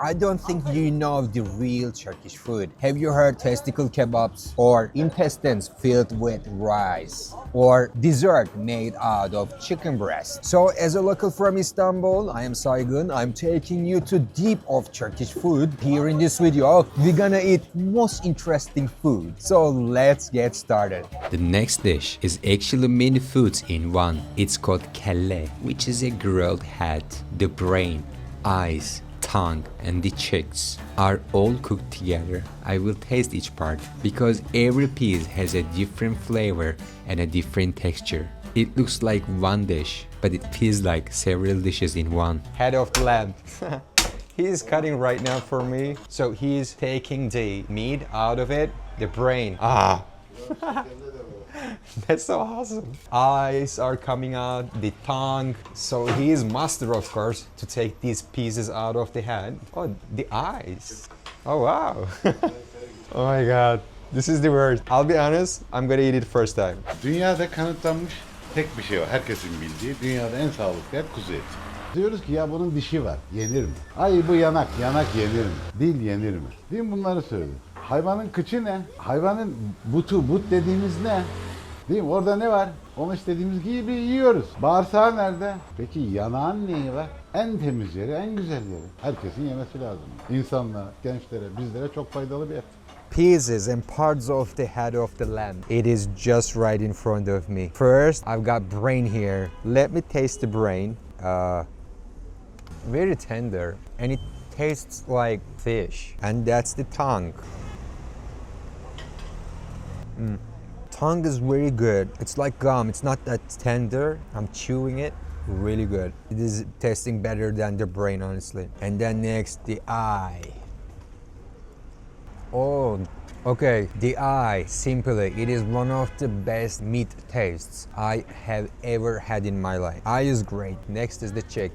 I don't think you know the real Turkish food. Have you heard testicle kebabs or intestines filled with rice or dessert made out of chicken breast? So as a local from Istanbul, I am Saygın. I'm taking you to deep of Turkish food. Here in this video, we're gonna eat most interesting food. So let's get started. The next dish is actually many foods in one. It's called Kelle, which is a grilled head. The brain, eyes, tongue and the cheeks are all cooked together. I will taste each part because every piece has a different flavor and a different texture. It looks like one dish, but it feels like several dishes in one. Head of the lamb. He's cutting right now for me. So he's taking the meat out of it, the brain. That's so awesome. Eyes are coming out, the tongue. So he is master, of course, to take these pieces out of the head. Oh, the eyes. Oh, wow. Oh my God. This is the worst. I'll be honest, I'm gonna eat it first time. Dünyada kanıtlanmış tek bir şey var. Herkesin bildiği, dünyada en sağlıklı et kuzu eti. Diyoruz ki ya bunun dişi var, yenir mi? Ay bu yanak, yanak yenir mi? Dil yenir mi? Değil mi bunları söylüyor. Hayvanın kıçı ne? Hayvanın butu, but dediğimiz ne? Değil mi? Orada ne var? Onu istediğimiz gibi yiyoruz. Bağırsağı nerede? Peki yanağın neyi var? En temiz yeri, en güzel yeri. Herkesin yemesi lazım. İnsanlara, gençlere, bizlere çok faydalı bir et. Pieces and parts of the head of the lamb. It is just right in front of me. First, I've got brain here. Let me taste the brain. Very tender, and it tastes like fish. And that's the tongue. Tongue is very good. It's like gum. It's not that tender. I'm chewing it. Really good. It is tasting better than the brain, honestly. And then next, the eye. Oh, okay. The eye, simply, it is one of the best meat tastes I have ever had in my life. Eye is great. Next is the cheek.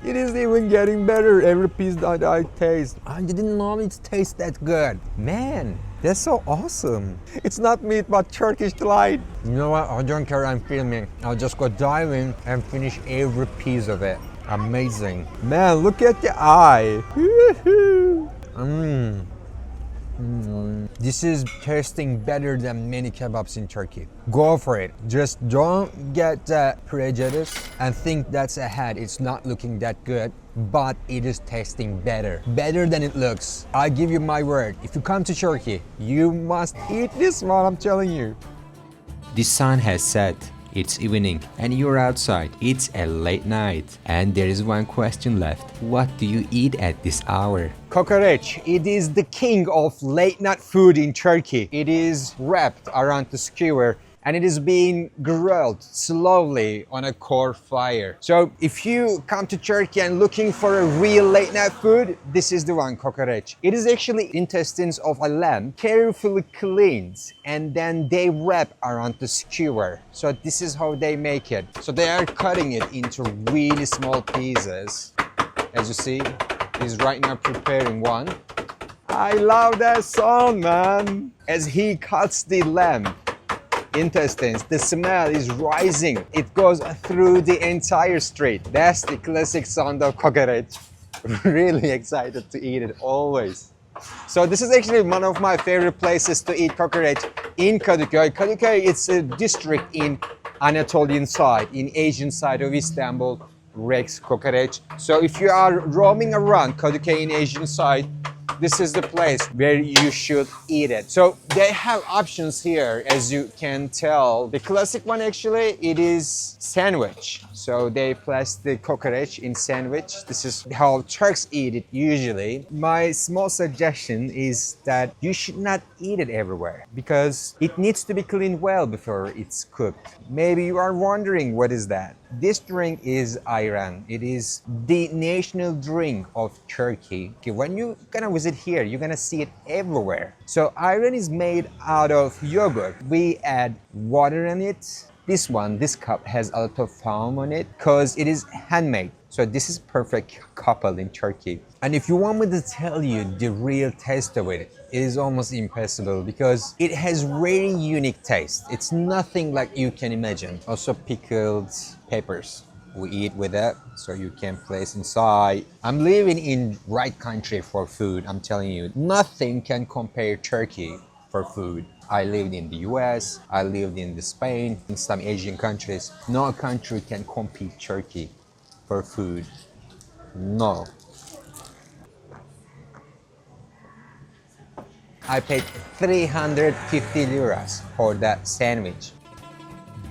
It is even getting better every piece that I taste. I didn't know it tastes that good. Man, that's so awesome. It's not meat, but Turkish delight. You know what? I don't care, I'm filming. I'll just go dive in and finish every piece of it. Amazing. Man, look at the eye. This is tasting better than many kebabs in Turkey. Go for it. Just don't get prejudice and think that's a head. It's not looking that good, but it is tasting better. Better than it looks. I give you my word. If you come to Turkey, you must eat this one, I'm telling you. The sun has set. It's evening and you're outside. It's a late night and there is one question left. What do you eat at this hour? Kokoreç. It is the king of late night food in Turkey. It is wrapped around the skewer and it is being grilled slowly on a core fire. So if you come to Turkey and looking for a real late night food, this is the one, kokoreç. It is actually intestines of a lamb carefully cleaned and then they wrap around the skewer. So this is how they make it. So they are cutting it into really small pieces. As you see, he's right now preparing one. I love that song, man. As he cuts the lamb intestines, the smell is rising. It goes through the entire street. That's the classic sound of kokoreç. Really excited to eat it always. So this is actually one of my favorite places to eat kokoreç in Kadıköy. Kadıköy, it's a district in Anatolian side, in Asian side of Istanbul. Rex kokoreç. So if you are roaming around Kadıköy in Asian side, this is the place where you should eat it. So they have options here, as you can tell. The classic one actually, it is sandwich. So they place the kokoreç in sandwich. This is how Turks eat it usually. My small suggestion is that you should not eat it everywhere because it needs to be cleaned well before it's cooked. Maybe you are wondering what is that? This drink is ayran. It is the national drink of Turkey. Okay, when you're gonna visit here, you're gonna see it everywhere. So ayran is made out of yogurt. We add water in it. This cup has a lot of foam on it because it is handmade. So this is perfect couple in Turkey. And if you want me to tell you the real taste of it, it is almost impossible because it has very unique taste. It's nothing like you can imagine. Also pickled peppers. We eat with that, so you can place inside. I'm living in right country for food, I'm telling you. Nothing can compare Turkey for food. I lived in the US, I lived in Spain, in some Asian countries. No country can compete Turkey for food. No. I paid 350 liras for that sandwich.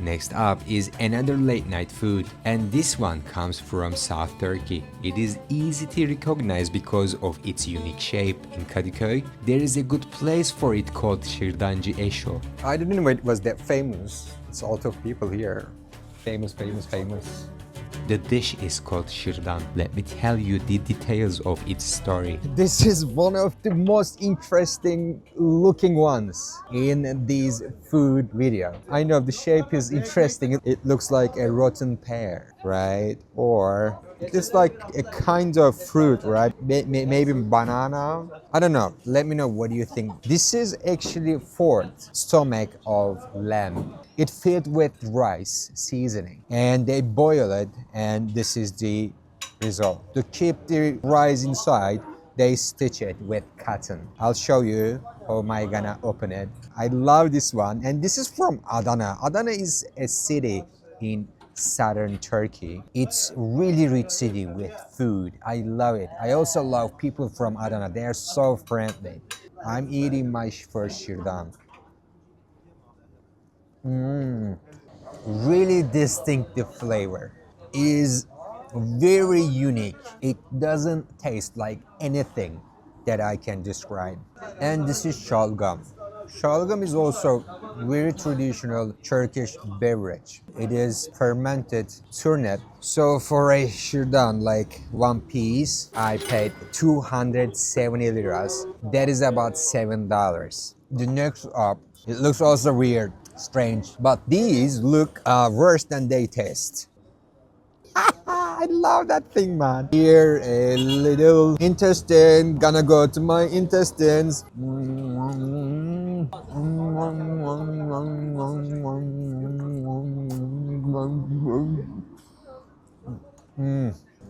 Next up is another late night food, and this one comes from South Turkey. It is easy to recognize because of its unique shape. In Kadıköy, there is a good place for it called Şırdancı Eşo. I didn't know it was that famous. It's a lot of people here. Famous. The dish is called Şırdan. Let me tell you the details of its story. This is one of the most interesting looking ones in these food video. I know the shape is interesting. It looks like a rotten pear, right? Or it's like a kind of fruit, right? Maybe banana. I don't know. Let me know what do you think. This is actually fourth stomach of lamb. It filled with rice seasoning and they boil it, and this is the result. To keep the rice inside, they stitch it with cotton. I'll show you how am I gonna open it. I love this one, and this is from Adana. Adana is a city in southern Turkey. It's really rich city with food. I love it. I also love people from Adana. They are so friendly. I'm eating my first Şırdan. Really distinctive flavor. It is very unique. It doesn't taste like anything that I can describe. And this is şalgam. Şalgam is also very traditional Turkish beverage. It is fermented turnip. So for a Şırdan, like one piece, I paid 270 liras. That is about $7. The next up, it looks also weird, strange, but these look worse than they taste. I love that thing, man. Here, a little intestine, gonna go to my intestines.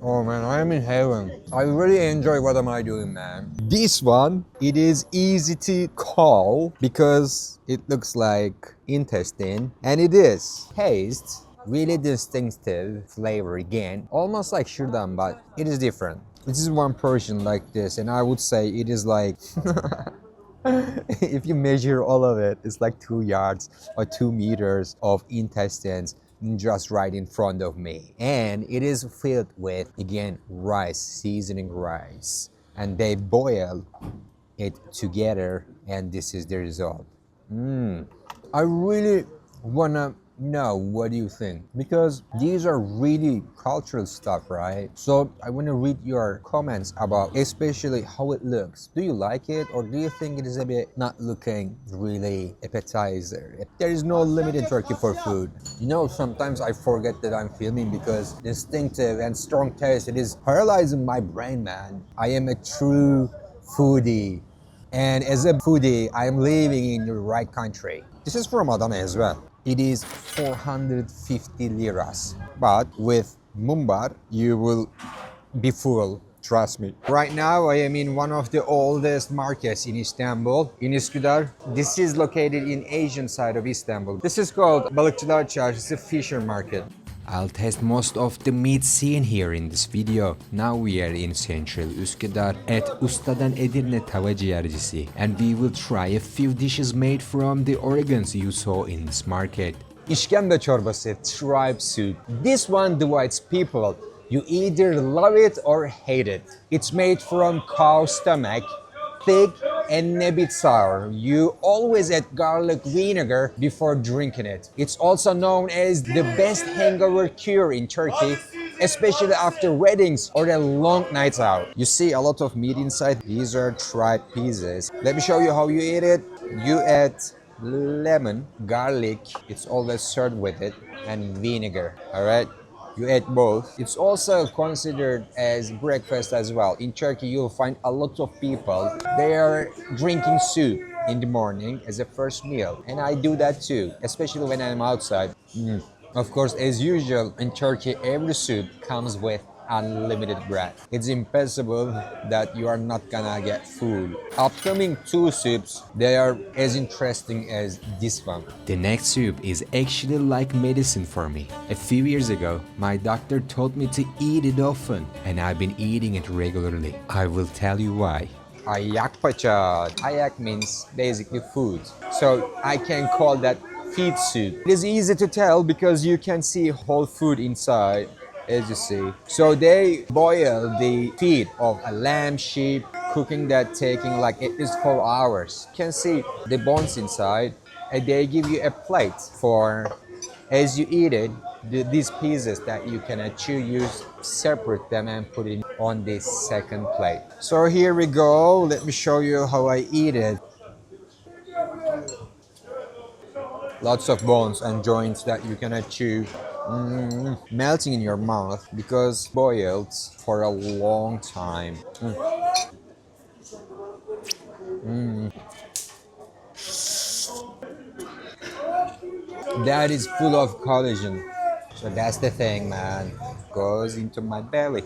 Oh man, I am in heaven. I really enjoy what am I doing, man. This one, it is easy to call because it looks like intestine, and it is. Taste, really distinctive flavor again. Almost like Şırdan, but it is different. This is one portion like this, and I would say it is like if you measure all of it, it's like 2 yards or 2 meters of intestines just right in front of me. And it is filled with, again, rice, seasoning rice. And they boil it together, and this is the result. I really wanna know what do you think, because these are really cultural stuff, right? So I want to read your comments about especially how it looks. Do you like it, or do you think it is a bit not looking really appetizer? There is no limit in Turkey for food. You know, sometimes I forget that I'm filming because distinctive and strong taste, it is paralyzing my brain, man. I am a true foodie, and as a foodie I am living in the right country. This is from Adana as well. It is 450 liras, but with Mumbar you will be full, trust me. Right now I am in one of the oldest markets in Istanbul, in Üsküdar. This is located in Asian side of Istanbul. This is called Balıkçılar Çarşısı Fisher Market. I'll test most of the meat seen here in this video. Now we are in central Üsküdar at Ustadan Edirne Tava Ciğercisi, and we will try a few dishes made from the organs you saw in this market. İşkembe çorbası, tripe soup. This one divides people. You either love it or hate it. It's made from cow stomach, thick and a bit sour. You always add garlic vinegar before drinking it. It's also known as the best hangover cure in Turkey, especially after weddings or a long night out. You see a lot of meat inside. These are tripe pieces. Let me show you how you eat it. You add lemon, garlic, it's always served with it, and vinegar, all right? You ate both. It's also considered as breakfast as well. In Turkey, you'll find a lot of people, they are drinking soup in the morning as a first meal. And I do that too, especially when I'm outside. Of course, as usual, in Turkey, every soup comes with unlimited bread. It's impossible that you are not gonna get full. Upcoming two soups, they are as interesting as this one. The next soup is actually like medicine for me. A few years ago, my doctor told me to eat it often, and I've been eating it regularly. I will tell you why. Ayak Paça. Ayak means basically food. So I can call that feed soup. It is easy to tell because you can see whole food inside, as you see. So they boil the feet of a lamb, sheep, cooking that taking like at least 4 hours. You can see the bones inside, and they give you a plate for, as you eat it, these pieces that you can chew, you separate them and put it on the second plate. So here we go. Let me show you how I eat it. Lots of bones and joints that you can chew. Melting in your mouth because boiled for a long time. That is full of collagen. So that's the thing, man. Goes into my belly.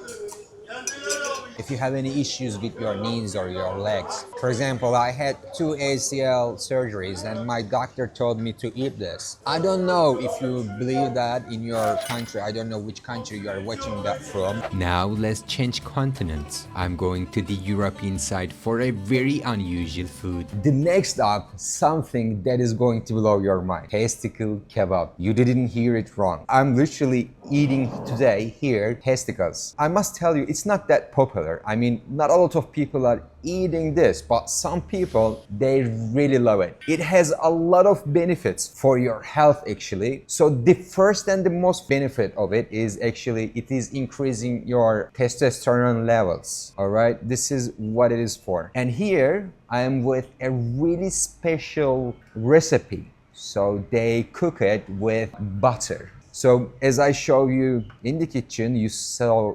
If you have any issues with your knees or your legs, for example, I had 2 ACL surgeries and my doctor told me to eat this. I don't know if you believe that in your country. I don't know which country you are watching that from. Now let's change continents. I'm going to the European side for a very unusual food. The next up, something that is going to blow your mind. Testicle kebab. You didn't hear it wrong. I'm literally eating today here testicles. I must tell you, it's not that popular. I mean, not a lot of people are eating this, but some people, they really love it. It has a lot of benefits for your health actually. So the first and the most benefit of it is actually it is increasing your testosterone levels. All right, this is what it is for. And here I am with a really special recipe. So they cook it with butter. So as I show you in the kitchen, you saw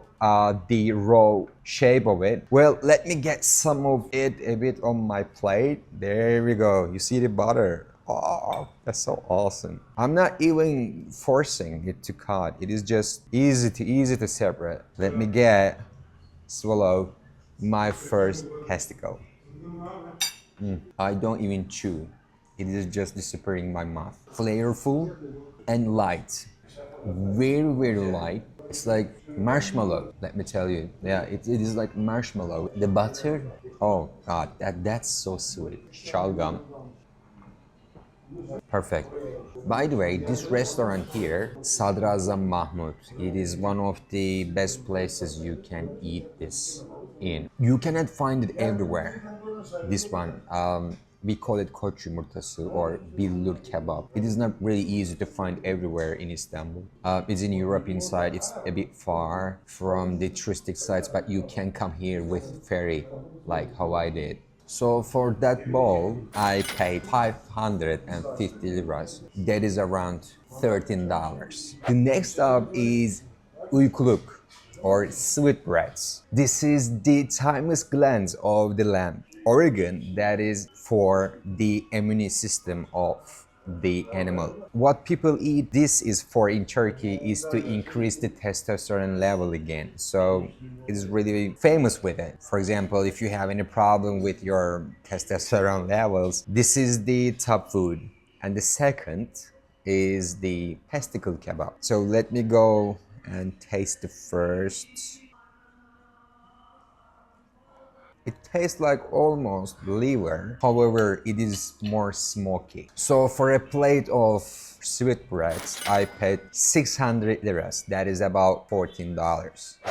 the raw shape of it. Well, let me get some of it a bit on my plate. There we go. You see the butter. Oh, that's so awesome. I'm not even forcing it to cut. It is just easy to separate. Let me swallow my first testicle. I don't even chew. It is just disappearing in my mouth. Flavorful and light. Very, very light. It's like marshmallow, let me tell you. Yeah, it is like marshmallow. The butter, oh God, that's so sweet. Şalgam. Perfect. By the way, this restaurant here, Sadrazam Mahmud, it is one of the best places you can eat this in. You cannot find it everywhere. This one, we call it koç yumurtası or Billur kebab. It is not really easy to find everywhere in Istanbul. It's in European side. It's a bit far from the touristic sites, but you can come here with ferry, like how I did. So for that bowl, I paid 550 liras. That is around $13. The next up is Uykuluk or Sweetbreads. This is the thymus glands of the lamb. Organ that is for the immune system of the animal. What people eat this is for in Turkey is to increase the testosterone level again. So it is really famous with it. For example, if you have any problem with your testosterone levels, this is the top food. And the second is the testicle kebab. So let me go and taste the first. It tastes like almost liver, however, it is more smoky. So for a plate of sweetbreads, I paid 600 liras. That is about $14.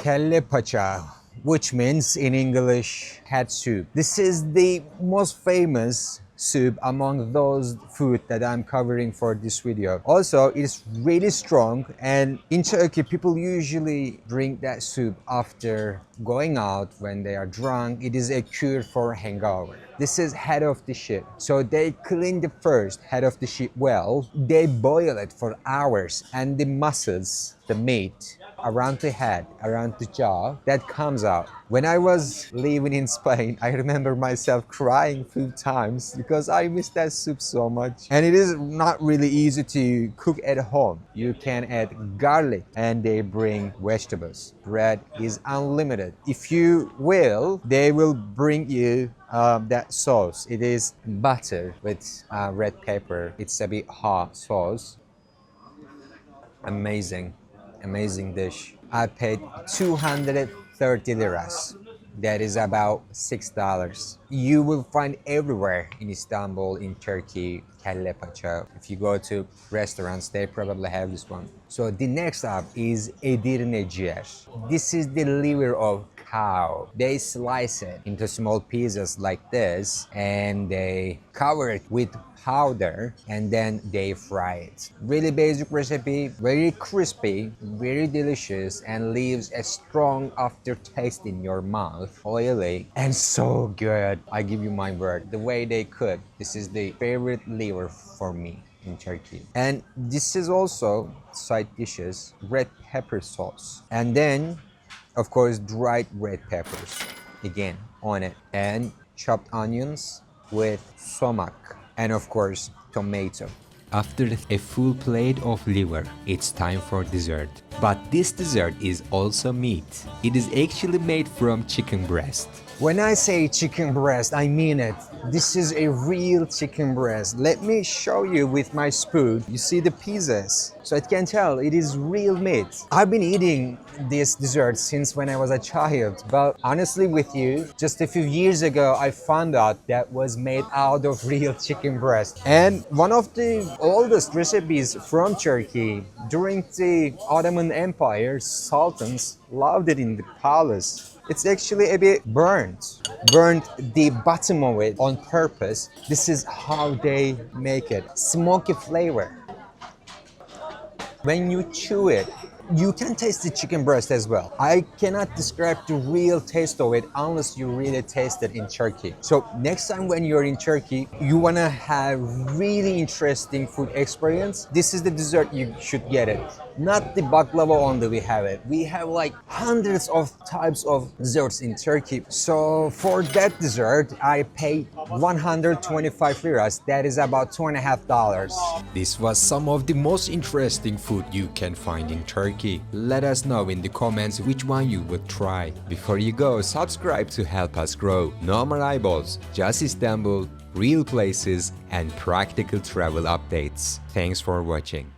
Kelle Paça, which means in English, head soup. This is the most famous soup among those food that I'm covering for this video. Also, it's really strong, and in Turkey, people usually drink that soup after going out when they are drunk. It is a cure for hangover. This is head of the sheep. So they clean the first head of the sheep well. They boil it for hours, and the muscles, the meat, around the head, around the jaw, that comes out. When I was living in Spain, I remember myself crying a few times because I miss that soup so much. And it is not really easy to cook at home. You can add garlic and they bring vegetables. Bread is unlimited. If you will, they will bring you that sauce. It is butter with red pepper. It's a bit hot sauce. Amazing, amazing dish. I paid 230 liras. That is about $6. You will find everywhere in Istanbul, in Turkey, Kelle, Paça. If you go to restaurants, they probably have this one. So the next up is Edirne Ciğer. This is the liver of cow. They slice it into small pieces like this and they cover it with powder and then they fry it. Really basic recipe, very crispy, very delicious and leaves a strong aftertaste in your mouth. Oily and so good. I give you my word. The way they cook, this is the favorite liver for me in Turkey. And this is also side dishes, red pepper sauce. And then of course, dried red peppers again on it, and chopped onions with sumac, and of course, tomato. After a full plate of liver, it's time for dessert. But this dessert is also meat. It is actually made from chicken breast. When I say chicken breast, I mean it. This is a real chicken breast. Let me show you with my spoon. You see the pieces, so I can tell it is real meat. I've been eating this dessert since when I was a child, but honestly with you, just a few years ago, I found out that was made out of real chicken breast. And one of the oldest recipes from Turkey, during the Ottoman Empire, sultans loved it in the palace. It's actually a bit burnt the bottom of it on purpose. This is how they make it. Smoky flavor. When you chew it, you can taste the chicken breast as well. I cannot describe the real taste of it unless you really taste it in Turkey. So next time when you're in Turkey, you wanna have really interesting food experience, this is the dessert you should get it. Not the baklava only we have it. We have like hundreds of types of desserts in Turkey. So for that dessert, I paid 125 liras. That is about $2.50. This was some of the most interesting food you can find in Turkey. Let us know in the comments which one you would try. Before you go, subscribe to help us grow. No more eyeballs, just Istanbul, real places and practical travel updates. Thanks for watching.